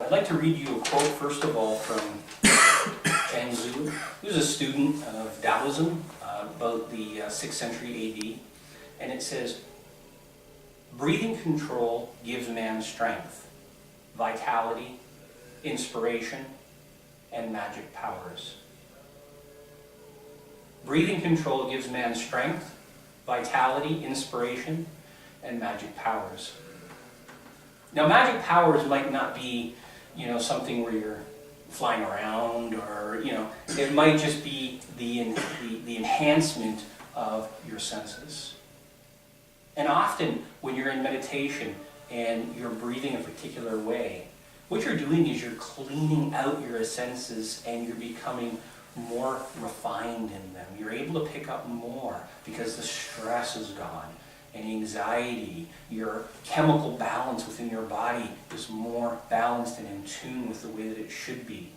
I'd like to read you a quote, first of all, from Zhang Zhu, who's a student of Taoism, about the 6th century AD. And it says, breathing control gives man strength, vitality, inspiration, and magic powers. Breathing control gives man strength, vitality, inspiration, and magic powers. Now, magic powers might not be, something where you're flying around, or, it might just be the enhancement of your senses. And often, when you're in meditation and you're breathing a particular way, what you're doing is you're cleaning out your senses and you're becoming more refined in them. You're able to pick up more because the stress is gone. And anxiety, your chemical balance within your body is more balanced and in tune with the way that it should be.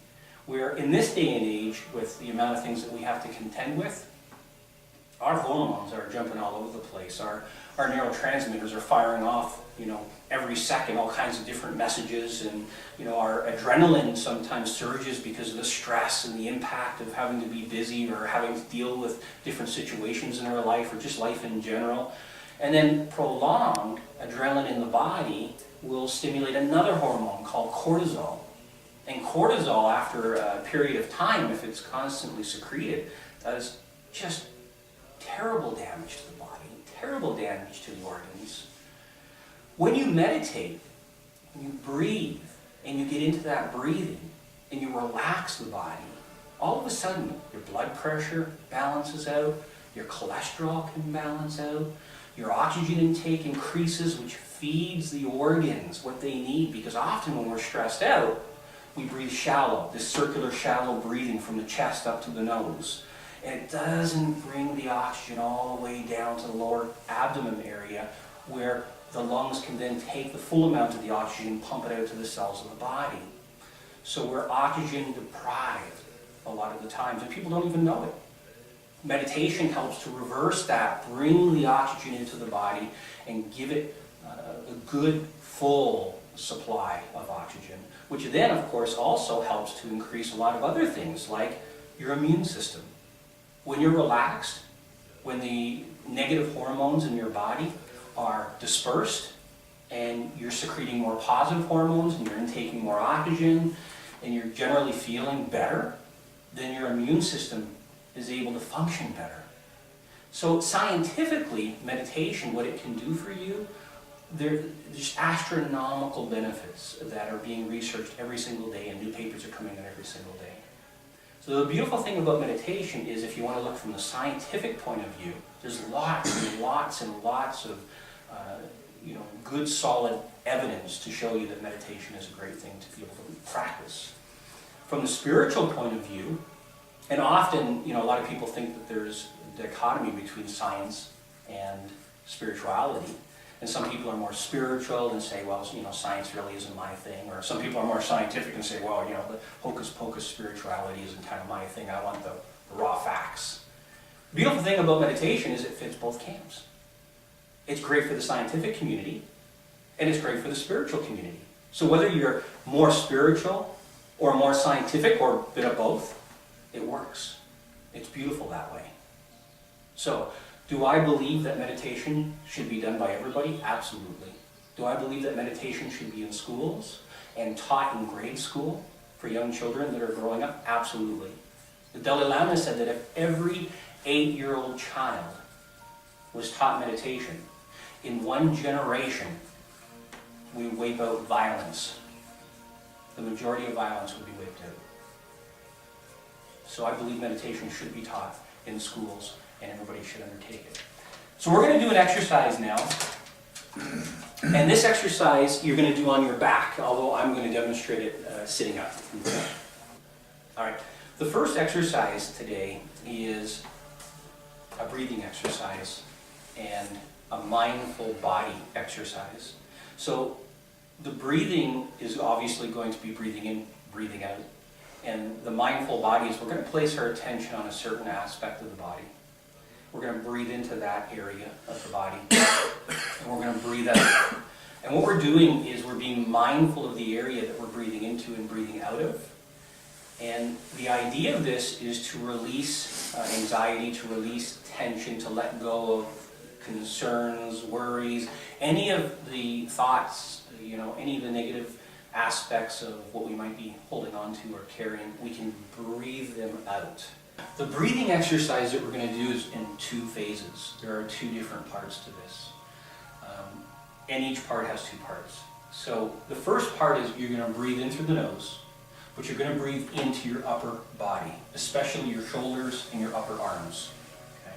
Where in this day and age, with the amount of things that we have to contend with, our hormones are jumping all over the place. Our neurotransmitters are firing off, every second, all kinds of different messages, and our adrenaline sometimes surges because of the stress and the impact of having to be busy or having to deal with different situations in our life or just life in general. And then prolonged adrenaline in the body will stimulate another hormone called cortisol. And cortisol, after a period of time, if it's constantly secreted, does just terrible damage to the body, terrible damage to the organs. When you meditate, when you breathe, and you get into that breathing, and you relax the body, all of a sudden, your blood pressure balances out, your cholesterol can balance out, your oxygen intake increases, which feeds the organs what they need, because often when we're stressed out, we breathe shallow, this circular shallow breathing from the chest up to the nose. And it doesn't bring the oxygen all the way down to the lower abdomen area, where the lungs can then take the full amount of the oxygen and pump it out to the cells of the body. So we're oxygen deprived a lot of the times, and people don't even know it. Meditation helps to reverse that, bring the oxygen into the body, and give it a good, full supply of oxygen, which then, of course, also helps to increase a lot of other things, like your immune system. When you're relaxed, when the negative hormones in your body are dispersed, and you're secreting more positive hormones, and you're intaking more oxygen, and you're generally feeling better, then your immune system is able to function better. So scientifically, meditation, what it can do for you, there's astronomical benefits that are being researched every single day, and new papers are coming out every single day. So the beautiful thing about meditation is, if you want to look from the scientific point of view, there's lots and lots and lots of good, solid evidence to show you that meditation is a great thing to be able to practice. From the spiritual point of view, and often, a lot of people think that there's a dichotomy between science and spirituality. And some people are more spiritual and say, well, science really isn't my thing. Or some people are more scientific and say, well, the hocus-pocus spirituality isn't kind of my thing. I want the raw facts. The beautiful thing about meditation is it fits both camps. It's great for the scientific community, and it's great for the spiritual community. So whether you're more spiritual or more scientific or a bit of both, it works. It's beautiful that way. So, do I believe that meditation should be done by everybody? Absolutely. Do I believe that meditation should be in schools and taught in grade school for young children that are growing up? Absolutely. The Dalai Lama said that if every 8-year-old child was taught meditation, in one generation, we would wipe out violence. The majority of violence would be wiped out. So I believe meditation should be taught in schools, and everybody should undertake it. So we're going to do an exercise now. And this exercise you're going to do on your back, although I'm going to demonstrate it sitting up. All right. The first exercise today is a breathing exercise and a mindful body exercise. So the breathing is obviously going to be breathing in, breathing out. And the mindful body is we're going to place our attention on a certain aspect of the body. We're going to breathe into that area of the body. And we're going to breathe out. And what we're doing is we're being mindful of the area that we're breathing into and breathing out of. And the idea of this is to release anxiety, to release tension, to let go of concerns, worries, any of the thoughts, any of the negative aspects of what we might be holding on to or carrying. We can breathe them out. The breathing exercise that we're going to do is in 2 phases. There are 2 different parts to this. And each part has 2 parts. So the first part is you're going to breathe in through the nose, but you're going to breathe into your upper body, especially your shoulders and your upper arms. Okay?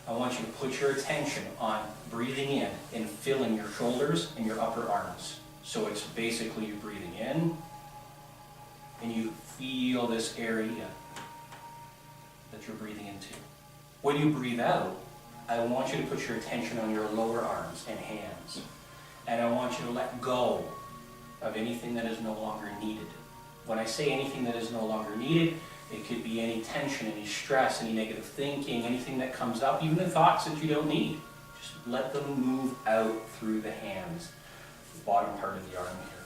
I want you to put your attention on breathing in and filling your shoulders and your upper arms. So it's basically you breathing in, and you feel this area that you're breathing into. When you breathe out, I want you to put your attention on your lower arms and hands. And I want you to let go of anything that is no longer needed. When I say anything that is no longer needed, it could be any tension, any stress, any negative thinking, anything that comes up, even the thoughts that you don't need. Just let them move out through the hands, the bottom part of the arm here.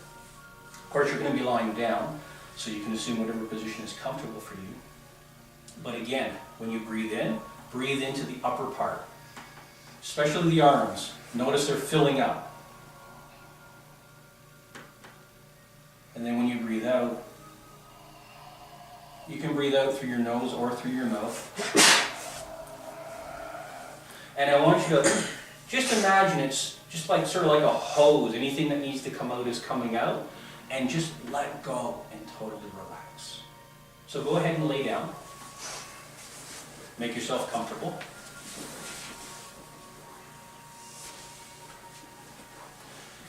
Of course, you're going to be lying down, so you can assume whatever position is comfortable for you. But again, when you breathe into the upper part, especially the arms. Notice they're filling up. And then when you breathe out, you can breathe out through your nose or through your mouth. And I want you to just imagine it's just like sort of like a hose. Anything that needs to come out is coming out. And just let go and totally relax. So go ahead and lay down. Make yourself comfortable.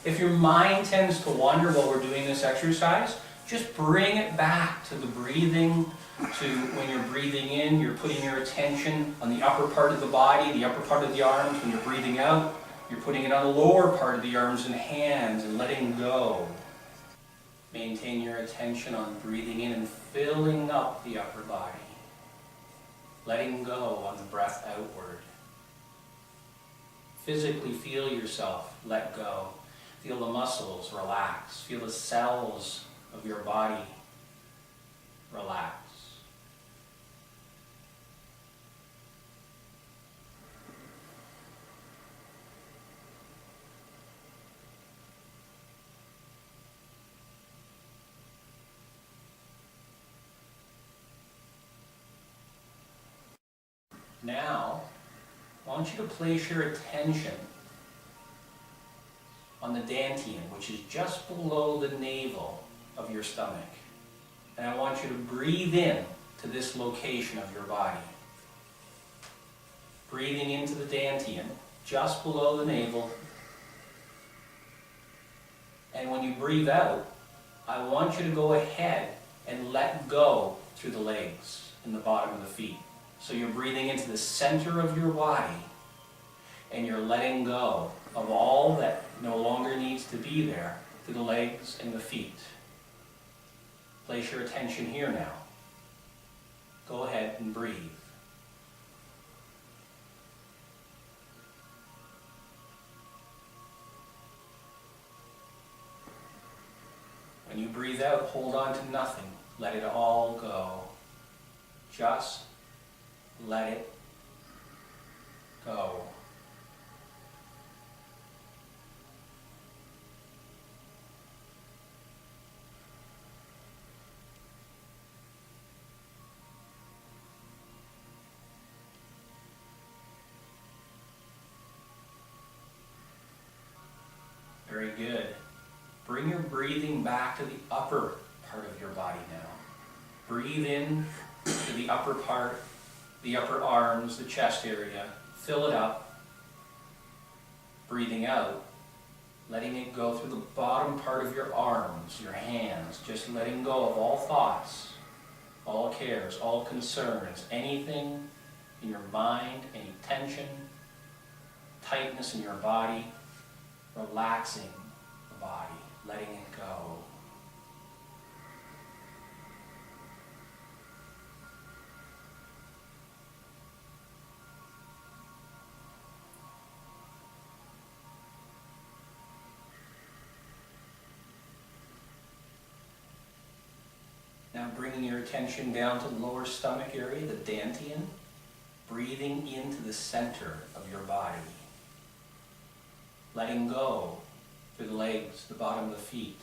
If your mind tends to wander while we're doing this exercise, just bring it back to the breathing, to when you're breathing in, you're putting your attention on the upper part of the body, the upper part of the arms. When you're breathing out, you're putting it on the lower part of the arms and hands and letting go. Maintain your attention on breathing in and filling up the upper body. Letting go on the breath outward. Physically feel yourself let go. Feel the muscles relax. Feel the cells of your body relax. Now, I want you to place your attention on the dantian, which is just below the navel of your stomach. And I want you to breathe in to this location of your body. Breathing into the dantian, just below the navel. And when you breathe out, I want you to go ahead and let go through the legs and the bottom of the feet. So you're breathing into the center of your body, and you're letting go of all that no longer needs to be there through the legs and the feet. Place your attention here now. Go ahead and breathe. When you breathe out, hold on to nothing. Let it all go. Just let it go. Very good. Bring your breathing back to the upper part of your body now. Breathe in to the upper part, the upper arms, the chest area. Fill it up. Breathing out, letting it go through the bottom part of your arms, your hands, just letting go of all thoughts, all cares, all concerns, anything in your mind, any tension, tightness in your body, relaxing the body, letting it go. Now bringing your attention down to the lower stomach area, the dantian, breathing into the center of your body. Letting go through the legs, the bottom of the feet.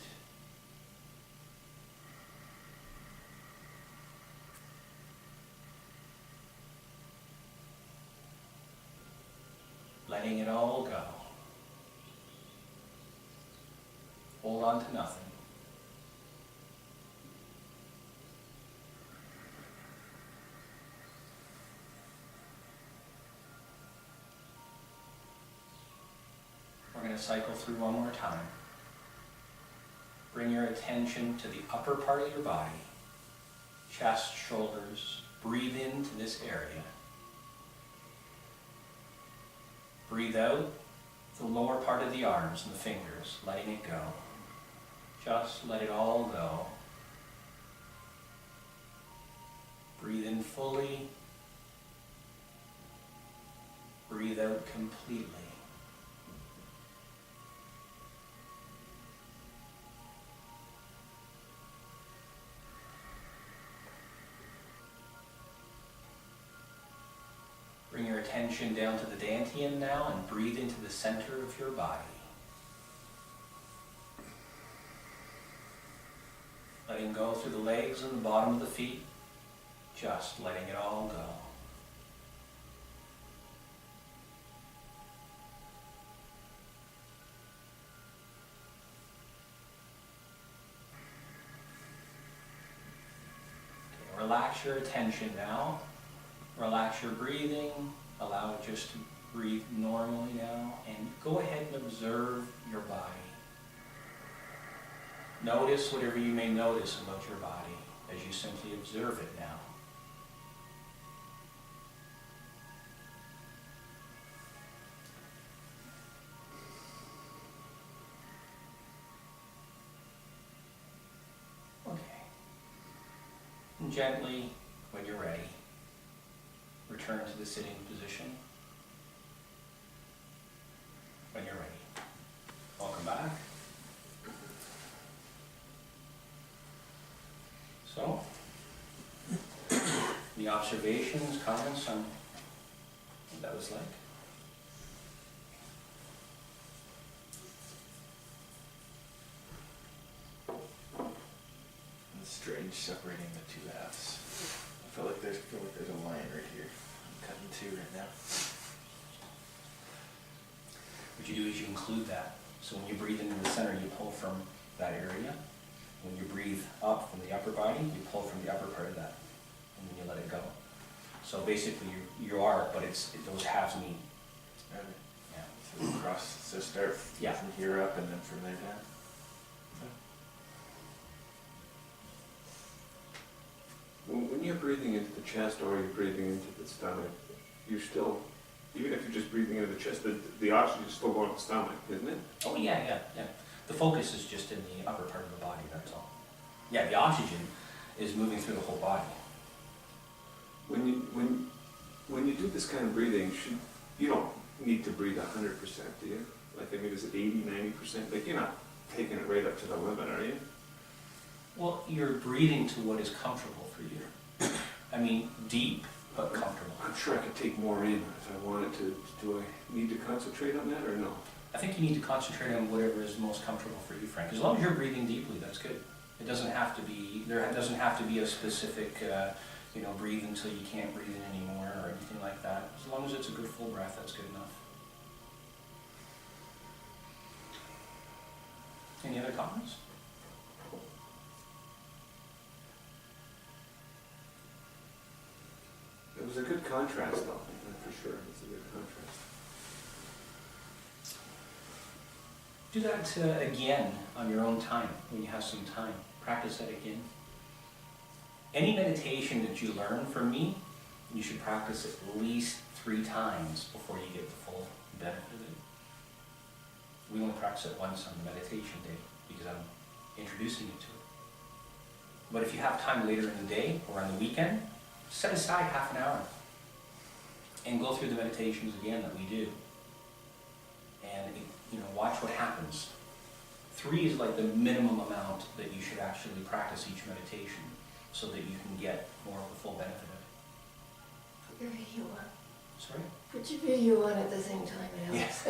Letting it all go. Hold on to nothing. We're going to cycle through one more time. Bring your attention to the upper part of your body, chest, shoulders. Breathe into this area. Breathe out the lower part of the arms and the fingers, letting it go. Just let it all go. Breathe in fully. Breathe out completely. Bring your attention down to the dantian now and breathe into the center of your body. Letting go through the legs and the bottom of the feet, just letting it all go. Okay, relax your attention now. Relax your breathing, allow it just to breathe normally now, and go ahead and observe your body. Notice whatever you may notice about your body as you simply observe it now. Okay. And gently, when you're ready, return to the sitting position when you're ready. Welcome back. So, the observations, comments on what that was like? It's strange separating the two halves. I feel like there's a line right here. I'm cutting two right now. What you do is you include that. So when you breathe into the center, you pull from that area. When you breathe up from the upper body, you pull from the upper part of that, and then you let it go. So basically, you are, but those halves meet. Okay. Yeah. So cross. So start from here up, and then from there down. When you're breathing into the chest or you're breathing into the stomach, you're still, even if you're just breathing into the chest, the oxygen is still going to the stomach, isn't it? Oh yeah. The focus is just in the upper part of the body, that's all. Yeah, the oxygen is moving through the whole body. When you do this kind of breathing, you don't need to breathe 100%, do you? Like, I mean, is it 80, 90%? Like, you're not taking it right up to the limit, are you? Well, you're breathing to what is comfortable for you. I mean, deep, but comfortable. I'm sure I could take more in if I wanted to. Do I need to concentrate on that or no? I think you need to concentrate on whatever is most comfortable for you, Frank. As long as you're breathing deeply, that's good. It doesn't have to be, there doesn't have to be a specific, breathe until you can't breathe in anymore or anything like that. As long as it's a good full breath, that's good enough. Any other comments? It was a good contrast, though, for sure. It's a good contrast. Do that again on your own time, when you have some time. Practice that again. Any meditation that you learn from me, you should practice at least 3 times before you get the full benefit of it. We only practice it once on the meditation day because I'm introducing you to it. But if you have time later in the day or on the weekend, set aside half an hour and go through the meditations again that we do. And watch what happens. 3 is like the minimum amount that you should actually practice each meditation. so that you can get more of the full benefit of Put your video on. it. Sorry? Put your video on at the same time, it helps. Yes.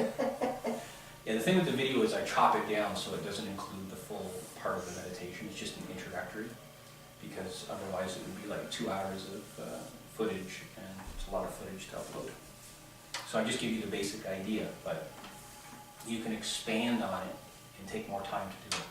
Yeah, the thing with the video is I chop it down so it doesn't include the full part of the meditation. It's just an introductory, because otherwise it would be like 2 hours of footage, and it's a lot of footage to upload. So I just give you the basic idea, but you can expand on it and take more time to do it.